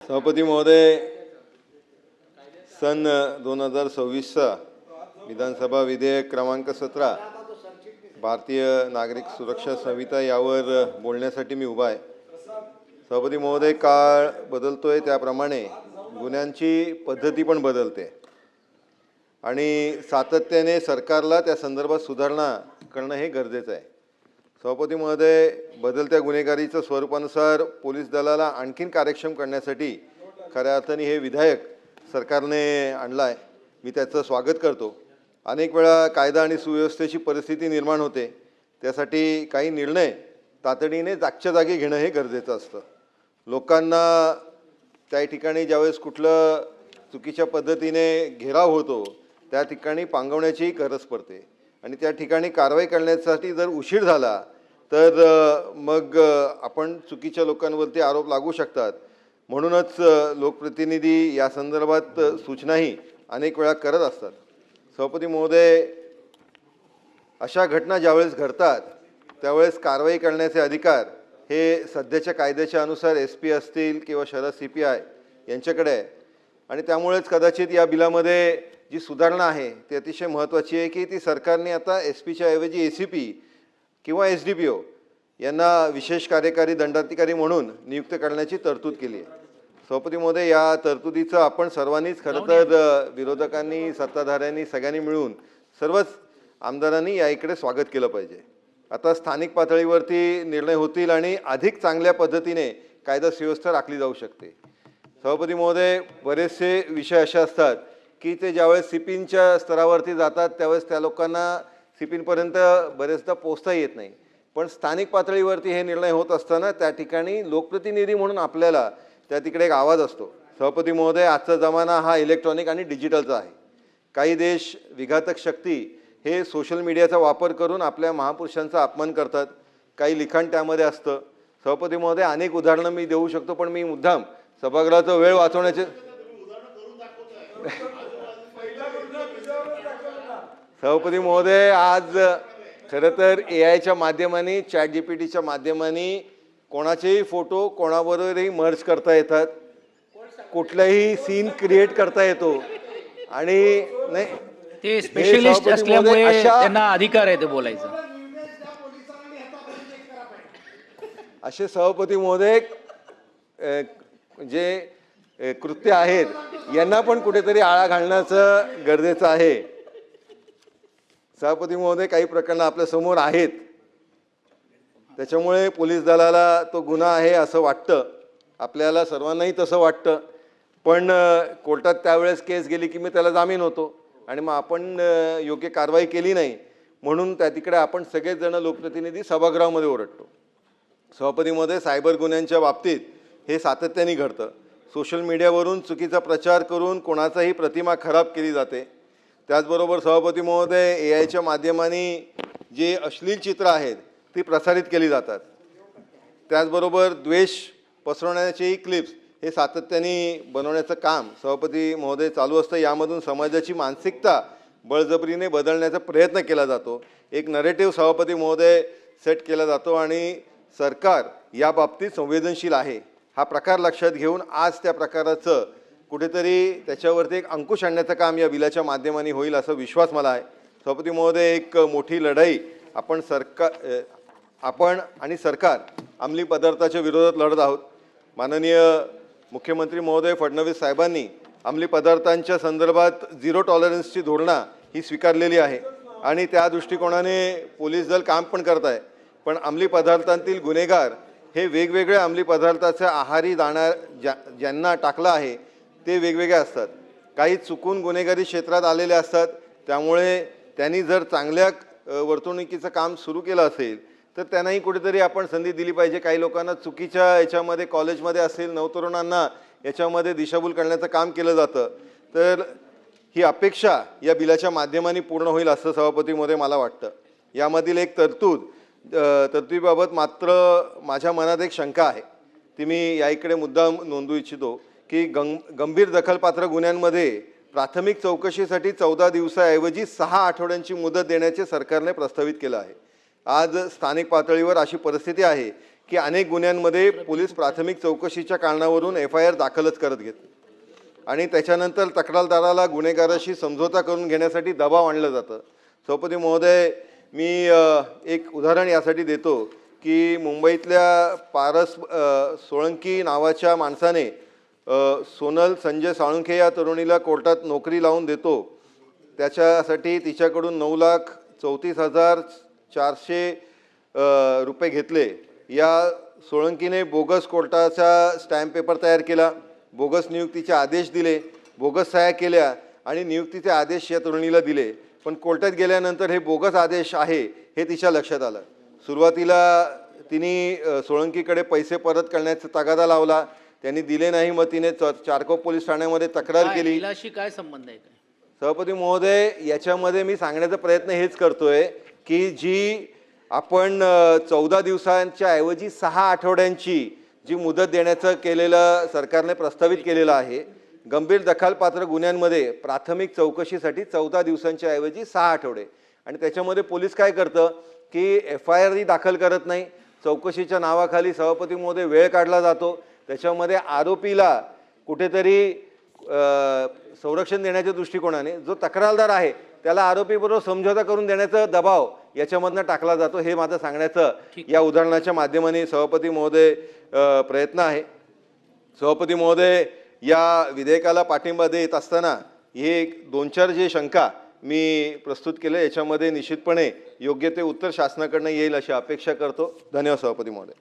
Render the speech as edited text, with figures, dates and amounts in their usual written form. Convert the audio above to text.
सभापती महोदय, सन 2026चा विधानसभा विधेयक क्रमांक 17 भारतीय नागरिक सुरक्षा संहिता यावर बोलण्यासाठी मी उभा आहे। सभापती महोदय, काळ बदलतोय त्याप्रमाणे गुन्ह्यांची पद्धती पण बदलते आणि सातत्याने सरकारला त्या संदर्भात सुधारणा करणं हे गरजेचं आहे। सभापती महोदय, बदलत्या गुन्हेगारीच्या स्वरूपानुसार पोलीस दलाला आणखीन कार्यक्षम करण्यासाठी खऱ्या अर्थाने हे विधेयक सरकारने आणलं आहे। मी त्याचं स्वागत करतो। अनेक वेळा कायदा आणि सुव्यवस्थेची परिस्थिती निर्माण होते, त्यासाठी काही निर्णय तातडीने जागच्या जागी घेणं हे गरजेचं असतं। लोकांना त्या ठिकाणी ज्यावेळेस कुठलं चुकीच्या पद्धतीने घेराव होतो त्या ठिकाणी पांगवण्याची गरज पडते आणि त्या ठिकाणी कारवाई करण्यासाठी जर उशीर झाला तर मग आपण चुकीच्या लोकांवरती आरोप लागू शकतात। म्हणूनच लोकप्रतिनिधी या संदर्भात सूचनाही अनेक वेळा करत असतात। सभापती महोदय, अशा घटना ज्यावेळेस घडतात त्यावेळेस कारवाई करण्याचे अधिकार हे सध्याच्या कायद्याच्या अनुसार SP असतील किंवा शरद CPI यांच्याकडे आहे आणि त्यामुळेच कदाचित या बिलामध्ये जी सुधारणा आहे ती अतिशय महत्त्वाची आहे की ती सरकारने आता SPच्या ऐवजी ACP किंवा SDPO यांना विशेष कार्यकारी दंडाधिकारी म्हणून नियुक्त करण्याची तरतूद केली आहे। सभापती महोदय, या तरतुदीचं आपण सर्वांनीच खरं तर विरोधकांनी, सत्ताधाऱ्यांनी सगळ्यांनी मिळून सर्वच आमदारांनी या इकडे स्वागत केलं पाहिजे। आता स्थानिक पातळीवरती निर्णय होतील आणि अधिक चांगल्या पद्धतीने कायदा सुव्यवस्था राखली जाऊ शकते। सभापती महोदय, बरेचसे विषय असे असतात की ते ज्यावेळेस CPच्या स्तरावरती जातात त्यावेळेस त्या लोकांना CPपर्यंत बरेचदा पोहोचता येत नाही, पण स्थानिक पातळीवरती हे निर्णय होत असताना त्या ठिकाणी लोकप्रतिनिधी म्हणून आपल्याला त्या तिकडे एक आवाज असतो। सभापती महोदय, आजचा जमाना हा इलेक्ट्रॉनिक आणि डिजिटलचा आहे। काही देश विघातक शक्ती हे सोशल मीडियाचा वापर करून आपल्या महापुरुषांचा अपमान करतात, काही लिखाण त्यामध्ये असतं। सभापती महोदय, अनेक उदाहरणं मी देऊ शकतो, पण मी मुद्दाम सभागृहाचा वेळ वाचवण्याचे सभापती महोदय, आज खरं तर AIच्या माध्यमाने, ChatGPTच्या माध्यमाने कोणाचेही फोटो कोणाबरोबरही मर्ज करता येतात, कुठलाही सीन क्रिएट करता येतो आणि नाही ते स्पेशलिस्ट असल्यामुळे त्यांना अधिकार आहे ते बोलायचं। असे सभापती महोदय जे कृत्य आहेत यांना पण कुठेतरी आळा घालण्याचं गरजेचं आहे। सभापती महोदय, काही प्रकरणं आपल्या समोर आहेत, त्याच्यामुळे पोलीस दलाला तो गुन्हा आहे असं वाटतं, आपल्याला सर्वांनाही तसं वाटतं, पण कोर्टात त्यावेळेस केस गेली की मी त्याला जामीन होतो आणि मग आपण योग्य कारवाई केली नाही म्हणून त्या तिकडे आपण सगळेच जण लोकप्रतिनिधी सभागृहामध्ये ओरडतो। सभापती महोदय, सायबर गुन्ह्यांच्या बाबतीत हे सातत्याने घडतं। सोशल मीडियावरून चुकीचा प्रचार करून कोणाचाही प्रतिमा खराब केली जाते। त्याचबरोबर सभापती महोदय, AIच्या माध्यमाने जे अश्लील चित्र आहेत ती प्रसारित केली जातात। त्याचबरोबर द्वेष पसरवण्याचेही क्लिप्स हे सातत्याने बनवण्याचं काम सभापती महोदय चालू असतं। यामधून समाजाची मानसिकता बळजबरीने बदलण्याचा प्रयत्न केला जातो, एक नरेटिव्ह सभापती महोदय सेट केला जातो आणि सरकार या बाबतीत संवेदनशील आहे हा प्रकार लक्षात घेऊन आज त्या प्रकाराचं कुठेतरी त्याच्यावरती एक अंकुश आणण्याचं काम या बिलाच्या माध्यमाने होईल असा विश्वास मला आहे। सभापती महोदय, एक मोठी लढाई आपण आणि सरकार अंमली पदार्थाच्या विरोधात लढत आहोत। माननीय मुख्यमंत्री महोदय फडणवीस साहेबांनी अंमली पदार्थांच्या संदर्भात झिरो टॉलरन्सची धोरणं ही स्वीकारलेली आहे आणि त्या दृष्टिकोनाने पोलीस दल काम पण करत आहे, पण अंमली पदार्थांतील गुन्हेगार हे वेगवेगळ्या अंमली पदार्थाच्या आहारी जाणार ज्यांना टाकलं आहे ते वेगवेगळे असतात, काही चुकून गुन्हेगारी क्षेत्रात आलेले असतात, त्यामुळे त्यांनी जर चांगल्या वर्तणुकीचं काम सुरू केलं असेल तर त्यांनाही कुठेतरी आपण संधी दिली पाहिजे। काही लोकांना चुकीच्या याच्यामध्ये कॉलेजमध्ये असेल, नवतरुणांना याच्यामध्ये दिशाभूल करण्याचं काम केलं जातं, तर ही अपेक्षा या बिलाच्या माध्यमाने पूर्ण होईल असं सभापती महोदय मला वाटतं। यामधील एक तरतुदीबाबत मात्र माझ्या मनात एक शंका आहे, ती मी या इकडे मुद्दाम नोंदवू इच्छितो की गंभीर दखलपात्र गुन्ह्यांमध्ये प्राथमिक चौकशीसाठी 14 दिवसाऐवजी 6 आठवड्यांची मुदत देण्याचे सरकारने प्रस्तावित केलं आहे। आज स्थानिक पातळीवर अशी परिस्थिती आहे की अनेक गुन्ह्यांमध्ये पोलीस प्राथमिक चौकशीच्या कारणावरून FIR दाखलच करत घेत आणि त्याच्यानंतर तक्रारदाराला गुन्हेगाराशी समझोता करून घेण्यासाठी दबाव आणलं जातं. सभापती महोदय, मी एक उदाहरण यासाठी देतो की मुंबईतल्या पारस सोळंकी नावाच्या माणसाने सोनल संजय साळुंखे या तरुणीला कोर्टात नोकरी लावून देतो. त्याच्यासाठी तिच्याकडून 9,34,400 रुपये घेतले. या सोळंकीने बोगस कोर्टाचा स्टॅम्प पेपर तयार केला, बोगस नियुक्तीचे आदेश दिले, बोगस सह्या केल्या आणि नियुक्तीचे आदेश या तरुणीला दिले. पण कोर्टात गेल्यानंतर हे बोगस आदेश आहे हे तिच्या लक्षात आलं. सुरुवातीला तिने सोळंकीकडे पैसे परत करण्याचा तगादा लावला, त्यांनी दिले नाही. मग तिने चारकोप पोलीस ठाण्यामध्ये तक्रार केली. हिलाशी काय संबंध आहे? सभापती महोदय, याच्यामध्ये मी सांगण्याचा प्रयत्न हेच करतोय की जी आपण 14 दिवसांच्या ऐवजी 6 आठवड्यांची जी मुदत देण्याचं केलेलं सरकारने प्रस्तावित केलेलं आहे, गंभीर दखलपात्र गुन्ह्यांमध्ये प्राथमिक चौकशीसाठी 14 दिवसांच्या ऐवजी 6 आठवडे. आणि त्याच्यामध्ये पोलीस काय करतं की FIR दाखल करत नाही, चौकशीच्या नावाखाली सभापती महोदय वेळ काढला जातो. त्याच्यामध्ये आरोपीला कुठेतरी संरक्षण देण्याच्या दृष्टिकोनाने जो तक्रारदार आहे त्याला आरोपीबरोबर समझोता करून देण्याचा दबाव याच्यामधनं टाकला जातो. हे माझं सांगण्याचं या उदाहरणाच्या माध्यमाने सभापती महोदय प्रयत्न आहे. सभापती महोदय, या विधेयकाला पाठिंबा देत असताना हे 2-4 जे शंका मी प्रस्तुत केले याच्यामध्ये निश्चितपणे योग्य ते उत्तर शासनाकडनं येईल अशी अपेक्षा करतो. धन्यवाद सभापती महोदय.